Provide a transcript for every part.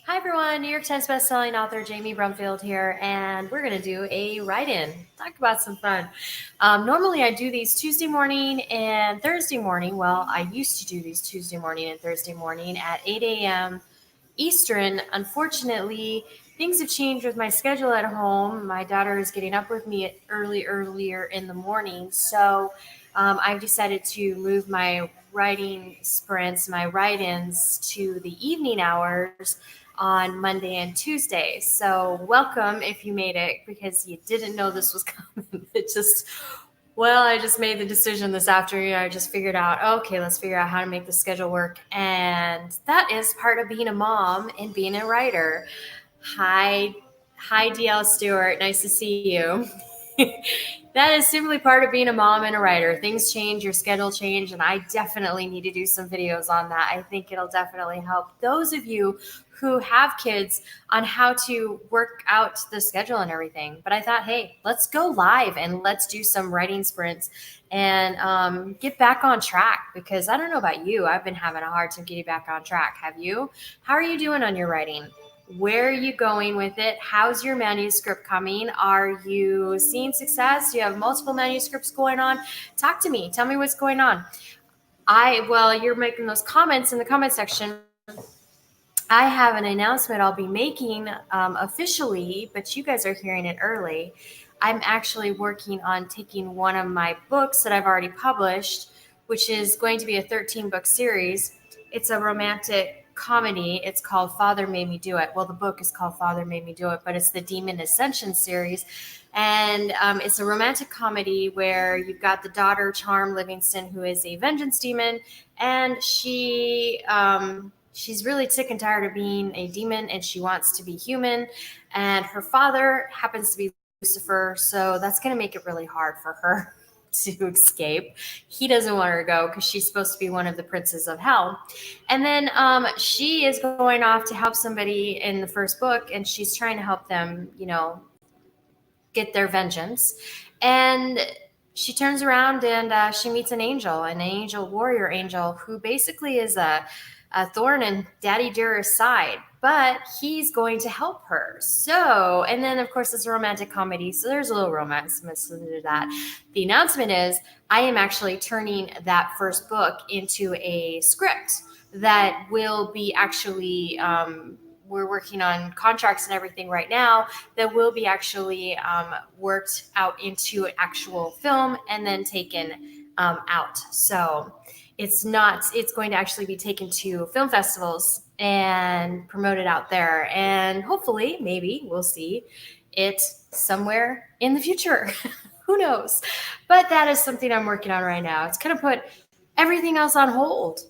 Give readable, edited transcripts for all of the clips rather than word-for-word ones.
Hi everyone, New York Times bestselling author Jamie Brumfield here, and we're going to do a write-in, talk about some fun. Normally I do these Tuesday morning and Thursday morning. Well, I used to do these Tuesday morning and Thursday morning at 8 a.m. Eastern. Unfortunately, things have changed with my schedule at home. My daughter is getting up with me earlier in the morning, so I've decided to move my writing sprints, my write-ins to the evening hours on Monday and Tuesday. So welcome if you made it because you didn't know this was coming. I just made the decision this afternoon. I just figured out, okay, let's figure out how to make the schedule work. And that is part of being a mom and being a writer. Hi, DL Stewart. Nice to see you. That is simply part of being a mom and a writer. Things change, your schedule change, and I definitely need to do some videos on that. I think it'll definitely help those of you who have kids on how to work out the schedule and everything. But I thought, hey, let's go live and let's do some writing sprints and get back on track because I don't know about you. I've been having a hard time getting back on track. Have you? How are you doing on your writing? Where are you going with it? How's your manuscript coming? Are you seeing success? Do you have multiple manuscripts going on? Talk to me. Tell me what's going on. You're making those comments in the comment section. I have an announcement I'll be making officially, but you guys are hearing it early. I'm actually working on taking one of my books that I've already published, which is going to be a 13-book series. It's a romantic comedy. It's called Father Made Me Do It. Well, the book is called Father Made Me Do It, but it's the Demon Ascension series. And it's a romantic comedy where you've got the daughter, Charm Livingston, who is a vengeance demon, and she's really sick and tired of being a demon and she wants to be human. And her father happens to be Lucifer, so that's going to make it really hard for her to escape. He doesn't want her to go because she's supposed to be one of the princes of hell. And then she is going off to help somebody in the first book, and she's trying to help them, get their vengeance. And she turns around and she meets an angel warrior angel, who basically is a thorn in Daddy Dearest's side, but he's going to help her. So, and then of course it's a romantic comedy, so there's a little romance mixed into that. The announcement is I am actually turning that first book into a script that will be actually we're working on contracts and everything right now that will be actually worked out into an actual film and then taken out. So it's going to actually be taken to film festivals and promoted out there. And hopefully, maybe we'll see it somewhere in the future. Who knows? But that is something I'm working on right now. It's kind of put everything else on hold.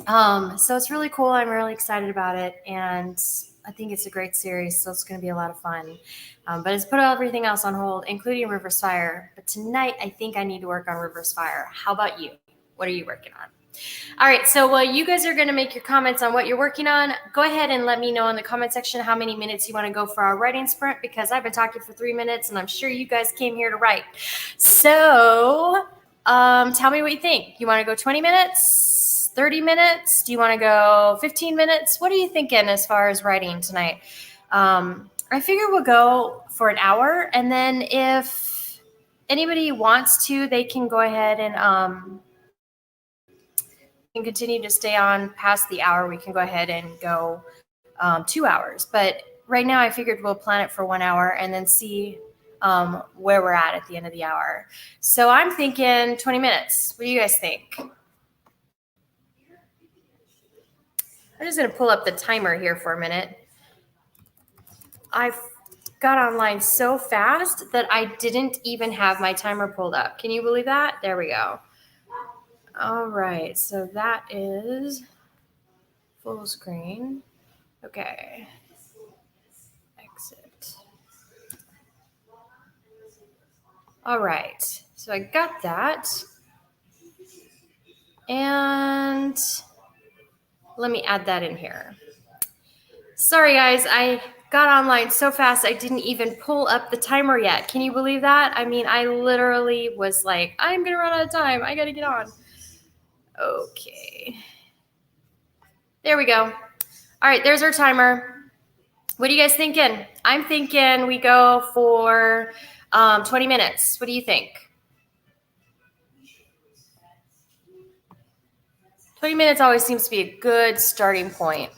So it's really cool. I'm really excited about it. And I think it's a great series, so it's going to be a lot of fun. But it's put everything else on hold, including River's Fire. But tonight, I think I need to work on River's Fire. How about you? What are you working on? All right, so while you guys are going to make your comments on what you're working on, go ahead and let me know in the comment section how many minutes you want to go for our writing sprint, because I've been talking for 3 minutes, and I'm sure you guys came here to write. So tell me what you think. You want to go 20 minutes, 30 minutes? Do you want to go 15 minutes? What are you thinking as far as writing tonight? I figure we'll go for an hour, and then if anybody wants to, they can go ahead and continue to stay on past the hour. We can go ahead and go 2 hours. But right now I figured we'll plan it for 1 hour and then see where we're at the end of the hour. So I'm thinking 20 minutes. What do you guys think? I'm just going to pull up the timer here for a minute. I've got online so fast that I didn't even have my timer pulled up. Can you believe that? There we go. All right, so that is full screen. Okay. Exit. All right, so I got that. And let me add that in here. Sorry, guys, I got online so fast I didn't even pull up the timer yet. Can you believe that? I mean, I literally was like, I'm going to run out of time. I got to get on. Okay. There we go. All right, there's our timer. What are you guys thinking? I'm thinking we go for 20 minutes. What do you think? 20 minutes always seems to be a good starting point.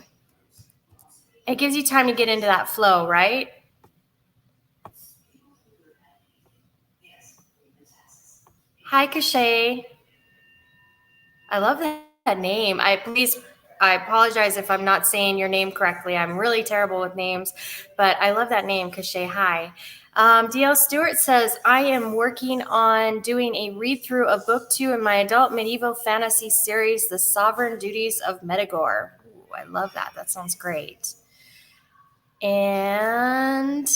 It gives you time to get into that flow, right? Hi, Cachet. I love that name. I apologize if I'm not saying your name correctly. I'm really terrible with names, but I love that name, Cachet. Hi. DL Stewart says, I am working on doing a read through of book 2 in my adult medieval fantasy series, The Sovereign Duties of Medagore. Ooh, I love that. That sounds great. And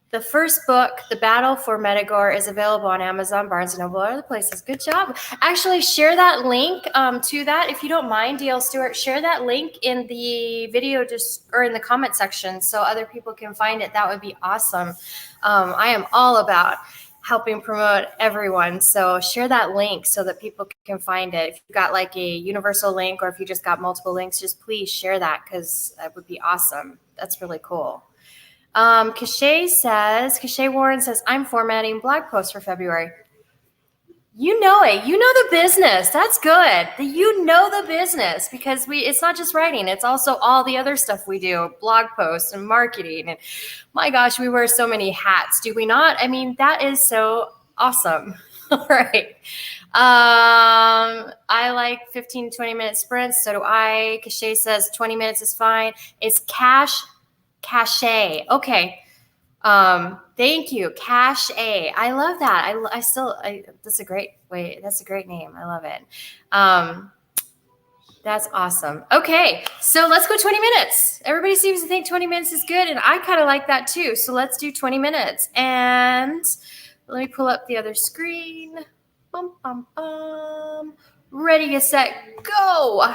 the first book, The Battle for Medagore, is available on Amazon, Barnes & Noble, other places. Good job. Actually, share that link to that. If you don't mind, DL Stewart, share that link in the video or in the comment section so other people can find it. That would be awesome. I am all about helping promote everyone. So share that link so that people can find it. If you've got like a universal link or if you just got multiple links, just please share that because that would be awesome. That's really cool. Cachet Warren says, I'm formatting blog posts for February. You know it. You know the business. That's good. You know the business because it's not just writing. It's also all the other stuff we do, blog posts and marketing. And my gosh, we wear so many hats, do we not? I mean, that is so awesome. All right. I like 15 to 20 minute sprints. So do I. Cachet says 20 minutes is fine. It's Cachet. Okay. Thank you. Cache. I love that. That's a great way. That's a great name. I love it. That's awesome. Okay. So let's go 20 minutes. Everybody seems to think 20 minutes is good. And I kind of like that too. So let's do 20 minutes. And let me pull up the other screen. Bum, bum, bum. Ready, get set, go.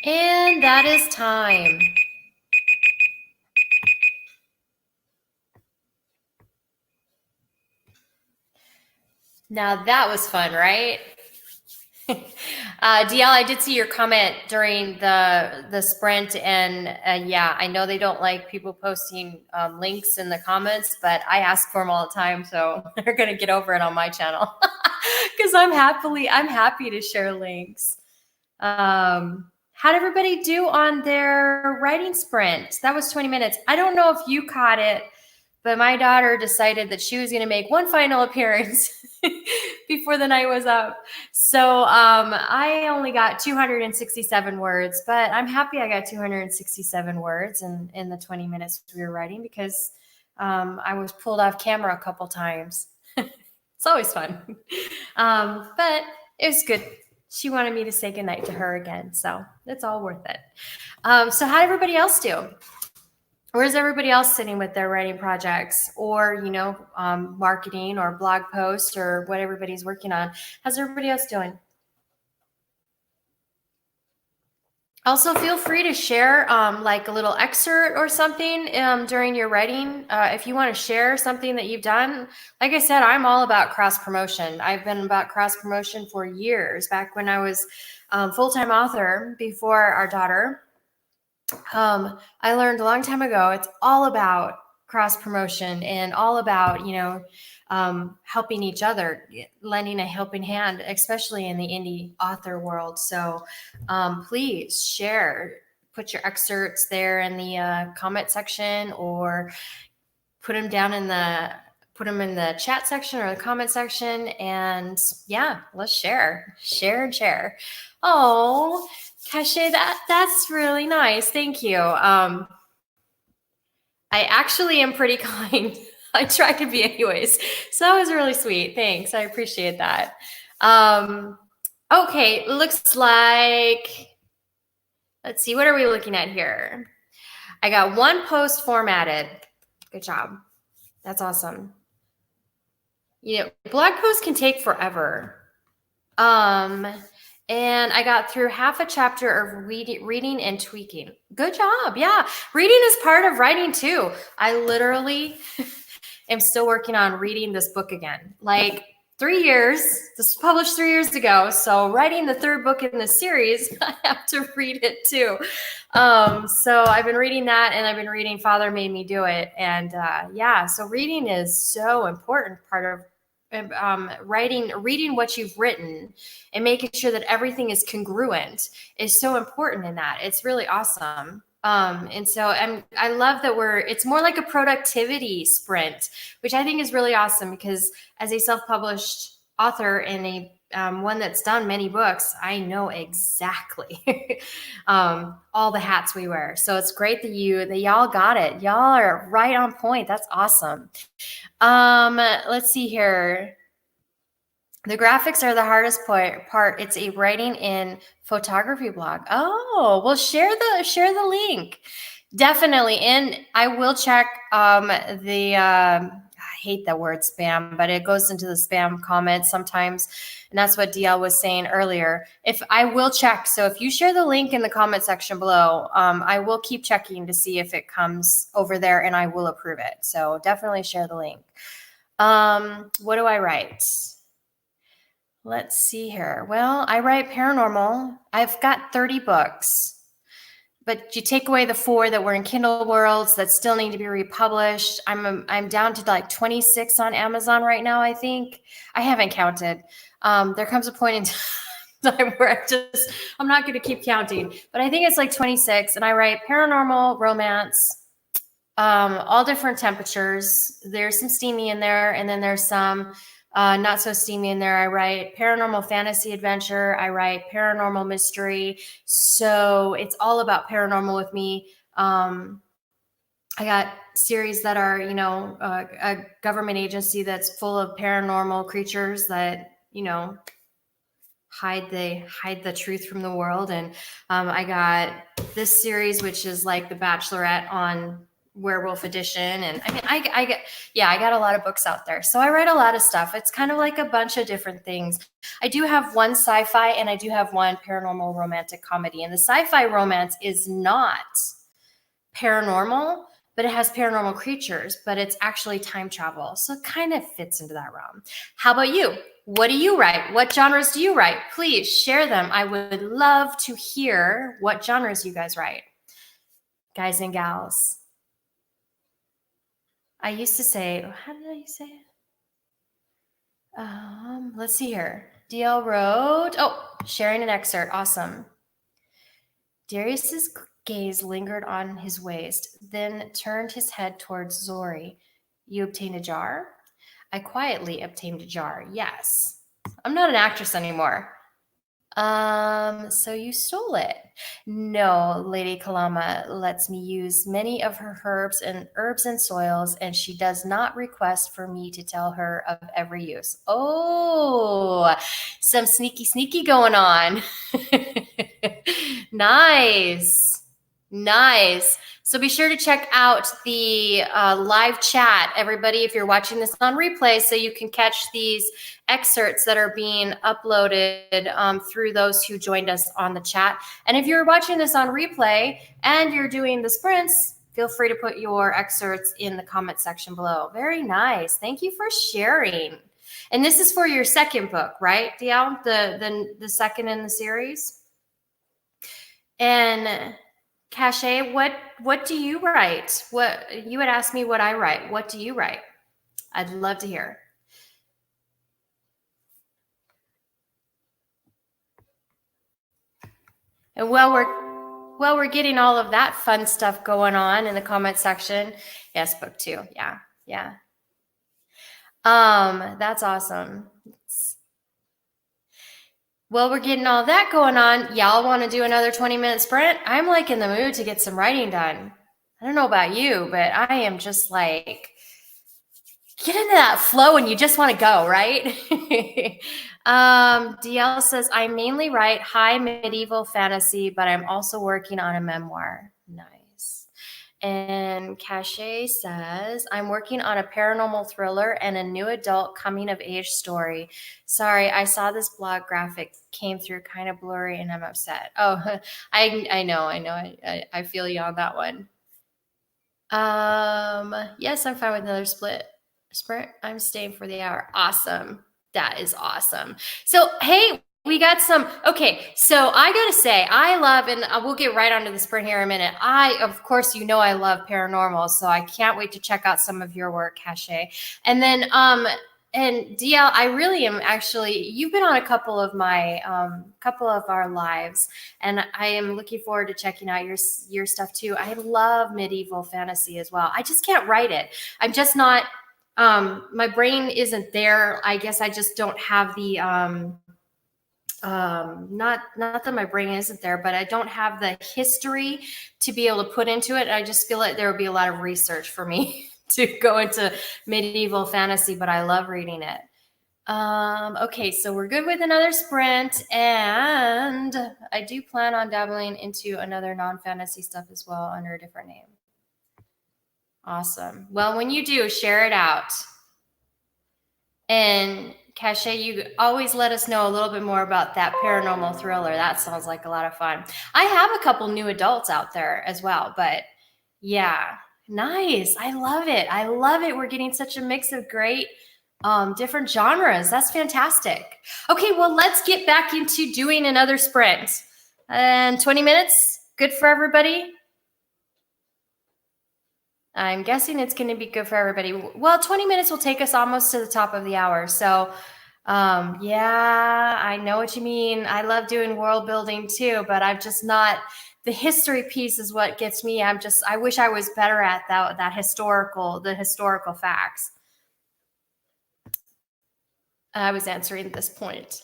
And that is time. Now that was fun, right? DL, I did see your comment during the sprint, and yeah, I know they don't like people posting links in the comments, but I ask for them all the time, so they're gonna get over it on my channel because I'm happy to share links. How'd everybody do on their writing sprint? That was 20 minutes. I don't know if you caught it, but my daughter decided that she was going to make one final appearance before the night was up. So I only got 267 words, but I'm happy I got 267 words in the 20 minutes we were writing because I was pulled off camera a couple times. It's always fun. But it was good. She wanted me to say goodnight to her again, so it's all worth it. So how did everybody else do? Where's everybody else sitting with their writing projects or, marketing or blog posts or what everybody's working on? How's everybody else doing? Also, feel free to share like a little excerpt or something during your writing. If you want to share something that you've done, like I said, I'm all about cross promotion. I've been about cross promotion for years, back when I was full-time author before our daughter. I learned a long time ago, it's all about cross promotion and all about, helping each other, lending a helping hand, especially in the indie author world. So please share, put your excerpts there in the comment section or put them in the chat section or the comment section. And yeah, let's share and share. Oh, Kashe, that's really nice. Thank you. I actually am pretty kind. I try to be anyways. So that was really sweet. Thanks. I appreciate that. Okay, looks like, let's see, what are we looking at here? I got one post formatted. Good job. That's awesome. Blog posts can take forever. And I got through half a chapter of reading and tweaking. Good job. Yeah. Reading is part of writing too. I literally am still working on reading this book again. Like 3 years, this was published 3 years ago. So writing the third book in the series, I have to read it too. So I've been reading that and I've been reading Father Made Me Do It. And yeah, so reading is so important part of reading what you've written and making sure that everything is congruent is so important in that. It's really awesome. And so I love that it's more like a productivity sprint, which I think is really awesome because as a self-published author and a one that's done many books, I know exactly all the hats we wear. So it's great that y'all got it. Y'all are right on point. That's awesome. Let's see here. The graphics are the hardest part. It's a writing in photography blog. Oh, well, share the link. Definitely. And I will check I hate the word spam, but it goes into the spam comments sometimes. And that's what DL was saying earlier. If I will check. So if you share the link in the comment section below, I will keep checking to see if it comes over there and I will approve it. So definitely share the link. What do I write? Let's see here. Well, I write paranormal. I've got 30 books, but you take away the 4 that were in Kindle Worlds that still need to be republished. I'm down to like 26 on Amazon right now, I think. I haven't counted. There comes a point in time where I'm not going to keep counting, but I think it's like 26, and I write paranormal, romance, all different temperatures. There's some steamy in there, and then there's some not so steamy in there. I write paranormal fantasy adventure. I write paranormal mystery. So it's all about paranormal with me. I got series that are, a government agency that's full of paranormal creatures that, hide the truth from the world. And I got this series, which is like The Bachelorette on Werewolf Edition. And I mean, I got a lot of books out there. So I write a lot of stuff. It's kind of like a bunch of different things. I do have one sci-fi and I do have one paranormal romantic comedy. And the sci-fi romance is not paranormal, but it has paranormal creatures, but it's actually time travel. So it kind of fits into that realm. How about you? What do you write? What genres do you write? Please share them. I would love to hear what genres you guys write. Guys and gals. I used to say, how did I say it? Let's see here. DL wrote, sharing an excerpt. Awesome. Darius's gaze lingered on his waist, then turned his head towards Zori. You obtained a jar? I quietly obtained a jar. Yes. I'm not an actress anymore. So you stole it. No, Lady Kalama lets me use many of her herbs and soils, and she does not request for me to tell her of every use. Oh, some sneaky going on. Nice. So be sure to check out the live chat, everybody, if you're watching this on replay, so you can catch these excerpts that are being uploaded through those who joined us on the chat. And if you're watching this on replay and you're doing the sprints, feel free to put your excerpts in the comment section below. Very nice. Thank you for sharing. And this is for your second book, right, DL? The second in the series? And Cache, what do you write? What you had asked me what I write. What do you write? I'd love to hear. And while we're getting all of that fun stuff going on in the comment section, yes, book 2, yeah. That's awesome. Well, we're getting all that going on. Y'all want to do another 20-minute sprint? I'm like in the mood to get some writing done. I don't know about you, but I am just like, get into that flow and you just want to go, right? DL says, I mainly write high medieval fantasy, but I'm also working on a memoir. Nice. And Cache says, I'm working on a paranormal thriller and a new adult coming of age story. Sorry, I saw this blog graphic came through kind of blurry and I'm upset. Oh, I know. I feel you on that one. Yes, I'm fine with another sprint. I'm staying for the hour. Awesome. That is awesome. So, hey, we got some. Okay, so I gotta say, I love, and we'll get right onto the sprint here in a minute. Of course, I love paranormal, so I can't wait to check out some of your work, Cache. And then, and DL, I really am actually. You've been on a couple of our lives, and I am looking forward to checking out your stuff too. I love medieval fantasy as well. I just can't write it. I'm just not. My brain isn't there. I guess I just don't have the. Not that my brain isn't there, but I don't have the history to be able to put into it. I just feel like there would be a lot of research for me to go into medieval fantasy, but I love reading it. Okay, so we're good with another sprint, and I do plan on dabbling into another non-fantasy stuff as well under a different name. Awesome. Well, when you do, share it out. And Cache, you always let us know a little bit more about that paranormal thriller. That sounds like a lot of fun. I have a couple new adults out there as well, but yeah, nice. I love it. We're getting such a mix of great different genres. That's fantastic. Okay, well, let's get back into doing another sprint. And 20 minutes, good for everybody? I'm guessing it's going to be good for everybody. Well, 20 minutes will take us almost to the top of the hour. So, yeah, I know what you mean. I love doing world building too, but I'm just not, the history piece is what gets me. I wish I was better at the historical facts. I was answering this point.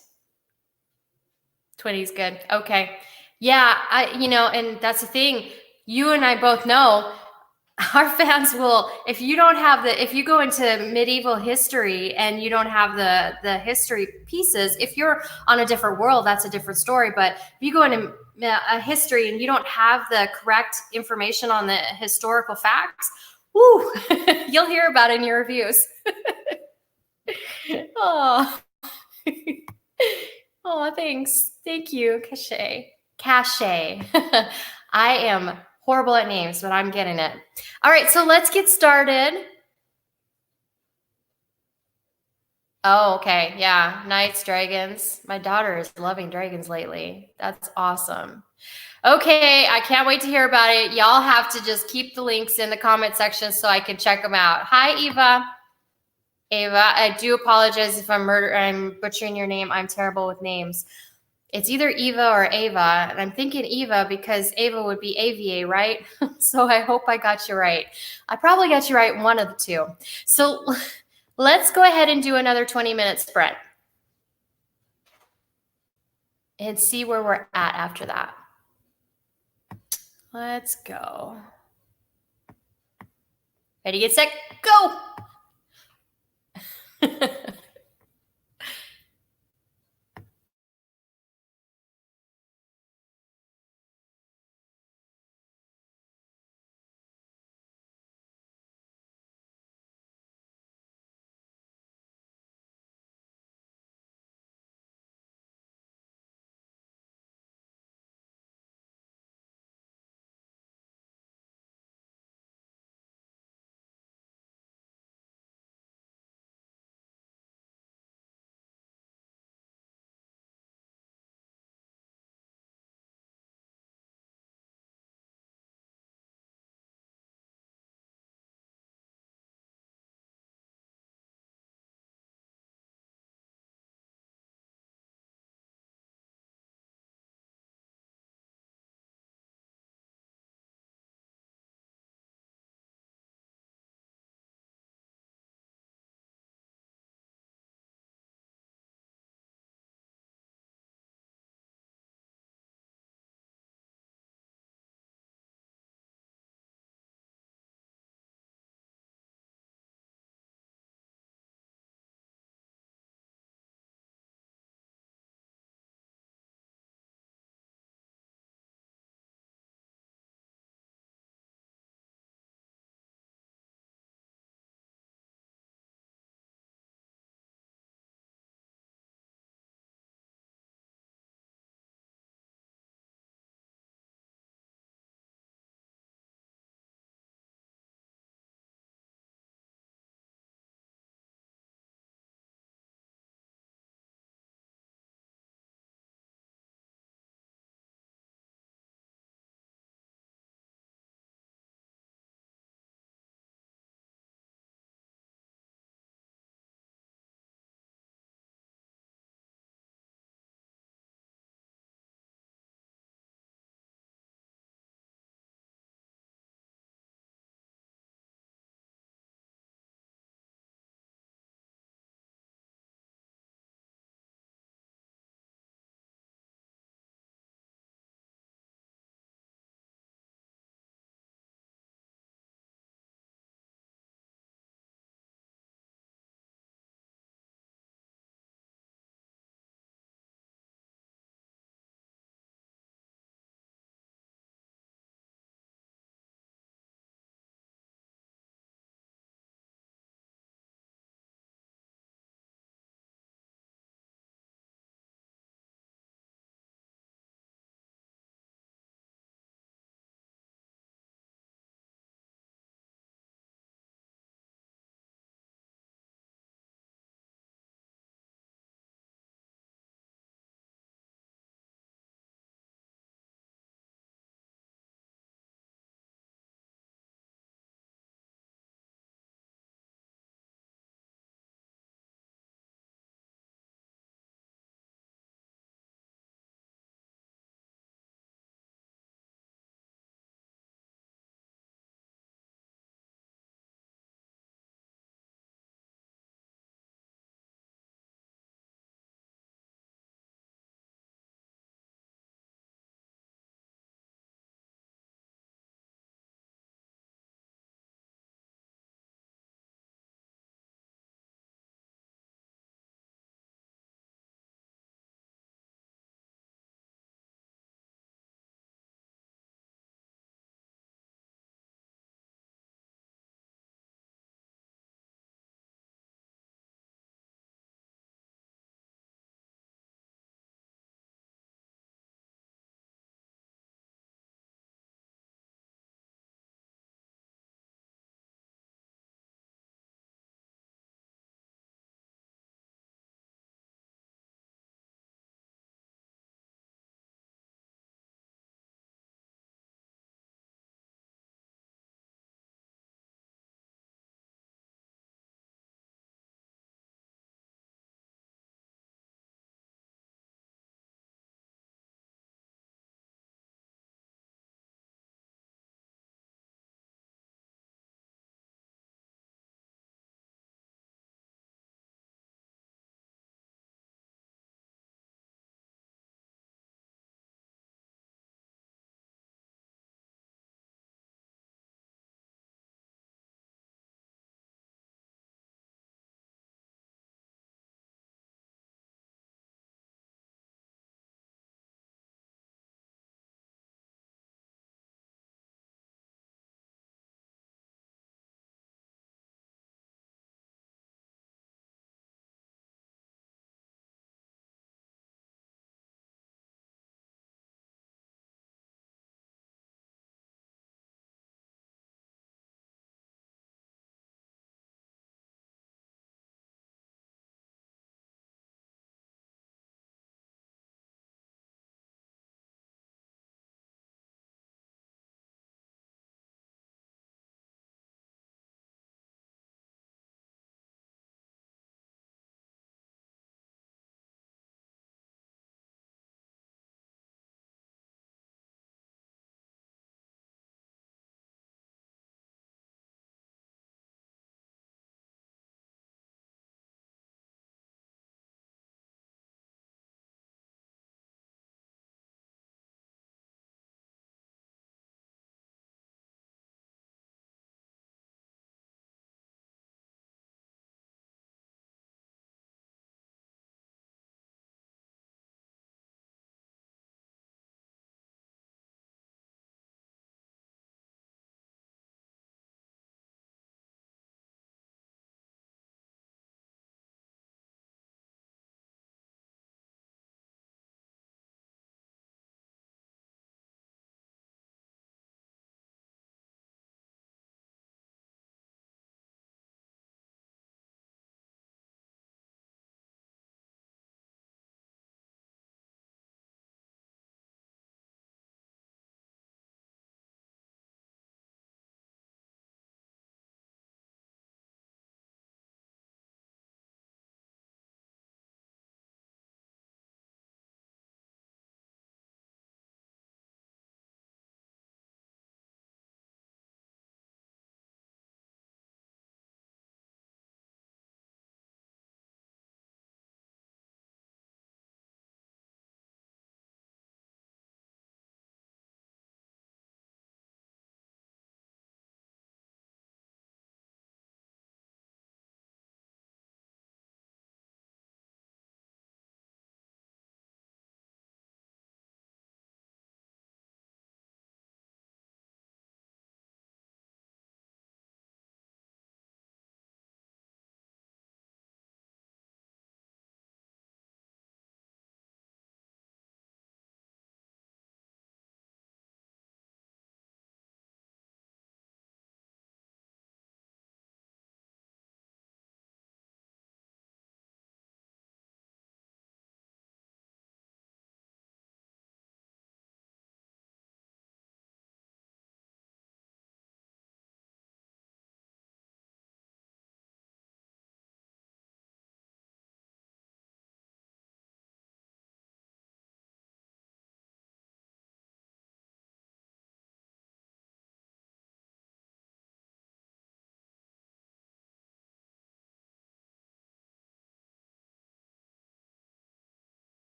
20 is good. Okay. Yeah. And that's the thing. You and I both know our fans will, if you don't have if you go into medieval history and you don't have the history pieces, if you're on a different world, that's a different story. But if you go into a history and you don't have the correct information on the historical facts, whoo, you'll hear about it in your reviews. Oh. Oh, thanks. Thank you, Cache. Cache. I am horrible at names, but I'm getting it. All right, so let's get started. Oh, okay. Yeah. Knights, dragons. My daughter is loving dragons lately. That's awesome. Okay, I can't wait to hear about it. Y'all have to just keep the links in the comment section so I can check them out. Hi, Eva. Ava, I do apologize if I'm butchering your name. I'm terrible with names. It's either Eva or Ava, and I'm thinking Eva because Ava would be AVA, right? So I hope I got you right. I probably got you right one of the two. So let's go ahead and do another 20-minute spread and see where we're at after that. Let's go. Ready, get set, go!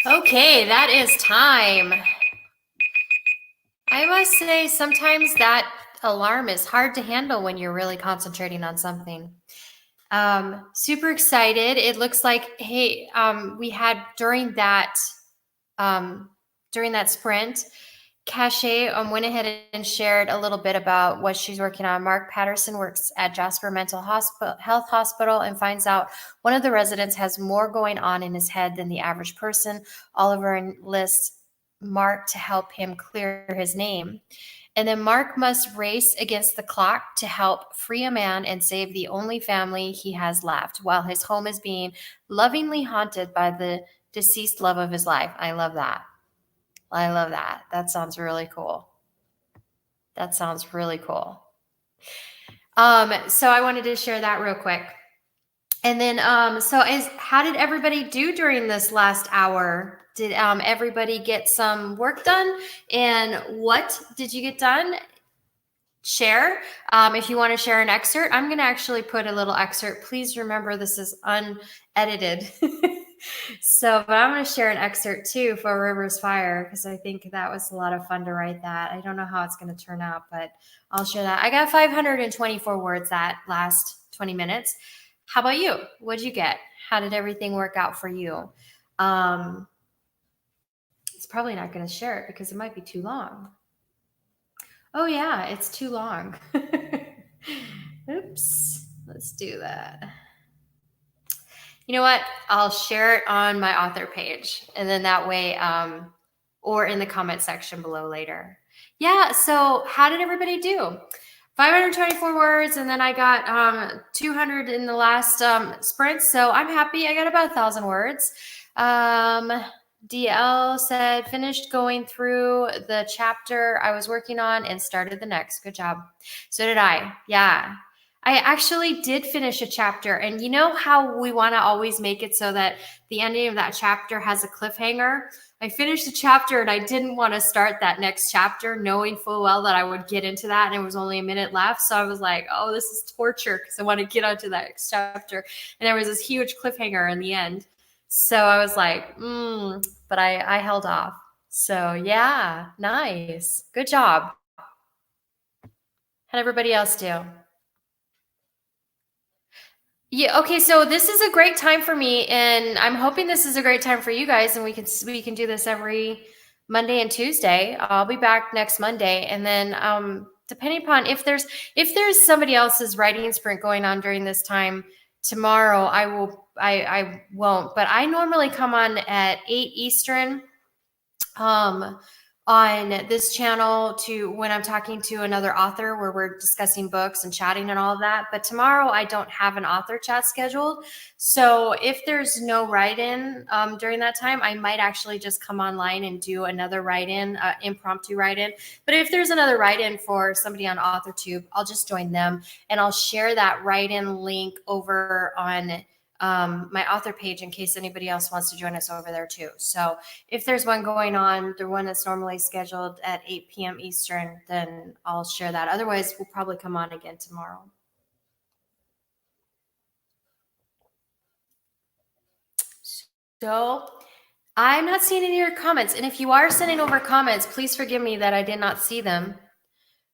Okay, that is time. I must say, sometimes that alarm is hard to handle when you're really concentrating on something. Super excited. It looks like, hey, we had during that sprint, Cache went ahead and shared a little bit about what she's working on. Mark Patterson works at Jasper Mental Health Hospital and finds out one of the residents has more going on in his head than the average person. Oliver enlists Mark to help him clear his name. And then Mark must race against the clock to help free a man and save the only family he has left, while his home is being lovingly haunted by the deceased love of his life. I love that. I love that. That sounds really cool. That sounds really cool. So I wanted to share that real quick. And then, how did everybody do during this last hour? Did everybody get some work done? And what did you get done? Share. If you want to share an excerpt, I'm going to actually put a little excerpt. Please remember this is unedited. But I'm going to share an excerpt too for River's Fire because I think that was a lot of fun to write that. I don't know how it's going to turn out, but I'll share that. I got 524 words that last 20 minutes. How about you? What'd you get? How did everything work out for you? It's probably not going to share it because it might be too long. Oh yeah, it's too long. Oops, let's do that. You know what? I'll share it on my author page, and then that way, or in the comment section below later. Yeah, so how did everybody do? 524 words, and then I got 200 in the last sprint, so I'm happy. I got about 1,000 words. DL said, finished going through the chapter I was working on and started the next. Good job. So did I. Yeah. I actually did finish a chapter. And you know how we want to always make it so that the ending of that chapter has a cliffhanger? I finished the chapter and I didn't want to start that next chapter knowing full well that I would get into that. And it was only a minute left. So I was like, oh, this is torture because I want to get onto that next chapter. And there was this huge cliffhanger in the end. So I was like, but I held off. So yeah, nice. Good job. How'd everybody else do? Yeah, okay, so this is a great time for me, and I'm hoping this is a great time for you guys, and we can do this every Monday and Tuesday. I'll be back next Monday, and then depending upon if there's somebody else's writing sprint going on during this time tomorrow, I won't, but I normally come on at 8 Eastern on this channel to when I'm talking to another author where we're discussing books and chatting and all of that. But tomorrow I don't have an author chat scheduled. So if there's no write-in during that time, I might actually just come online and do another write-in, impromptu write-in. But if there's another write-in for somebody on AuthorTube, I'll just join them and I'll share that write-in link over on my author page in case anybody else wants to join us over there too. So if there's one going on, the one that's normally scheduled at 8 p.m. Eastern, then I'll share that. Otherwise, we'll probably come on again tomorrow. So I'm not seeing any of your comments. And if you are sending over comments, please forgive me that I did not see them.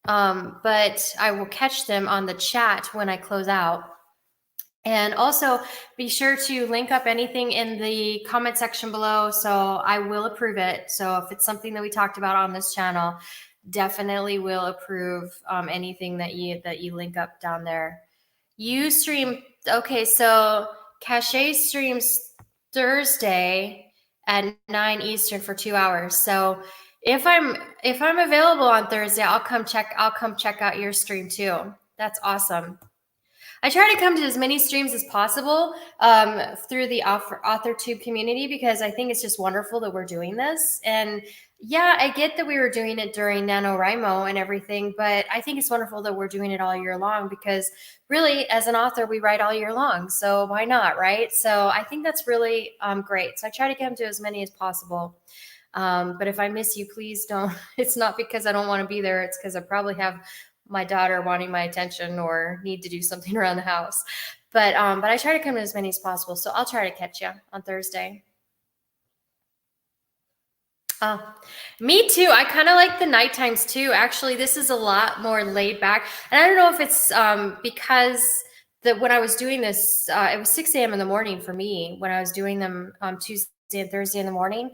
But I will catch them on the chat when I close out. And also be sure to link up anything in the comment section below so I will approve it. So if it's something that we talked about on this channel, definitely will approve anything that you link up down there. You stream, okay, so Cache streams Thursday at 9 Eastern for 2 hours. So if I'm available on Thursday, I'll come check out your stream too. That's awesome. I try to come to as many streams as possible through the AuthorTube community because I think it's just wonderful that we're doing this. And yeah, I get that we were doing it during NaNoWriMo and everything, but I think it's wonderful that we're doing it all year long because really, as an author, we write all year long. So why not, right? So I think that's really great. So I try to come to as many as possible. But if I miss you, please don't. It's not because I don't want to be there. It's because I probably have my daughter wanting my attention or need to do something around the house. But I try to come to as many as possible. So I'll try to catch you on Thursday. Oh, me too. I kind of like the night times too. Actually, this is a lot more laid back. And I don't know if it's because when I was doing this, it was 6 a.m. in the morning for me when I was doing them Tuesday and Thursday in the morning.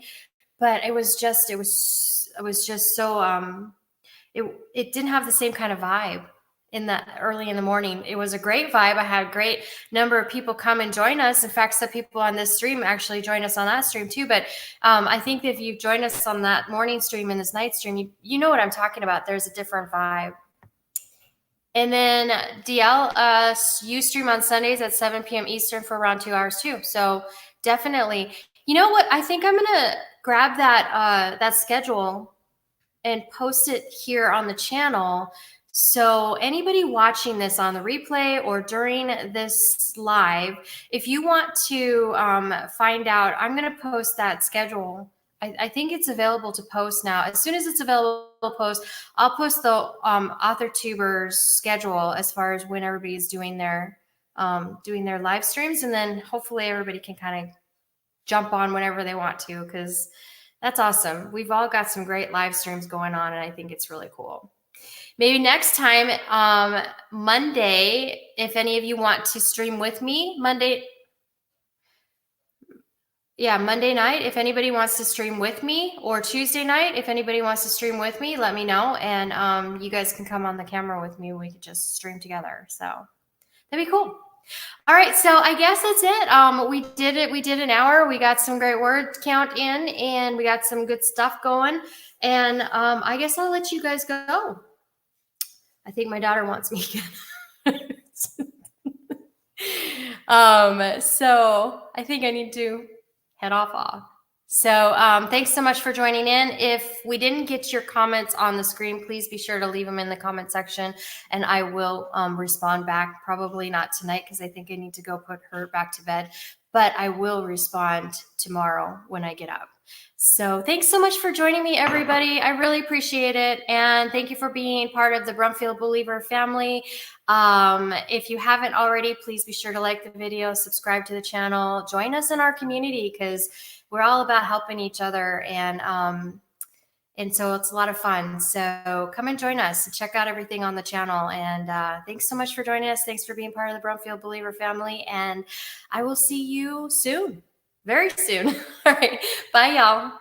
But it was just so it didn't have the same kind of vibe in that early in the morning. It was a great vibe. I had a great number of people come and join us. In fact, some people on this stream actually joined us on that stream too. But I think if you join us on that morning stream and this night stream, you know what I'm talking about. There's a different vibe. And then DL, you stream on Sundays at 7 p.m. Eastern for around 2 hours too. So definitely, you know what? I think I'm gonna grab that schedule and post it here on the channel. So anybody watching this on the replay or during this live, if you want to find out, I'm going to post that schedule. I think it's available to post now. As soon as it's available to post, I'll post the AuthorTubers schedule as far as when everybody's doing their live streams, and then hopefully everybody can kind of jump on whenever they want to, because that's awesome. We've all got some great live streams going on, and I think it's really cool. Maybe next time, Monday, if any of you want to stream with me, Monday night, if anybody wants to stream with me, or Tuesday night, if anybody wants to stream with me, let me know, and you guys can come on the camera with me. We could just stream together. So that'd be cool. All right, so I guess that's it. We did it. We did an hour. We got some great word count in, and we got some good stuff going. And I guess I'll let you guys go. I think my daughter wants me again. So I think I need to head off. So thanks so much for joining in. If we didn't get your comments on the screen, please be sure to leave them in the comment section, and I will respond back. Probably not tonight because I think I need to go put her back to bed, but I will respond tomorrow when I get up. So thanks so much for joining me, everybody. I really appreciate it. And thank you for being part of the Brumfield Believer family. If you haven't already, please be sure to like the video, subscribe to the channel, join us in our community, because we're all about helping each other, and so it's a lot of fun. So come and join us and check out everything on the channel. And thanks so much for joining us. Thanks for being part of the Brumfield Believer family. And I will see you soon, very soon. All right. Bye, y'all.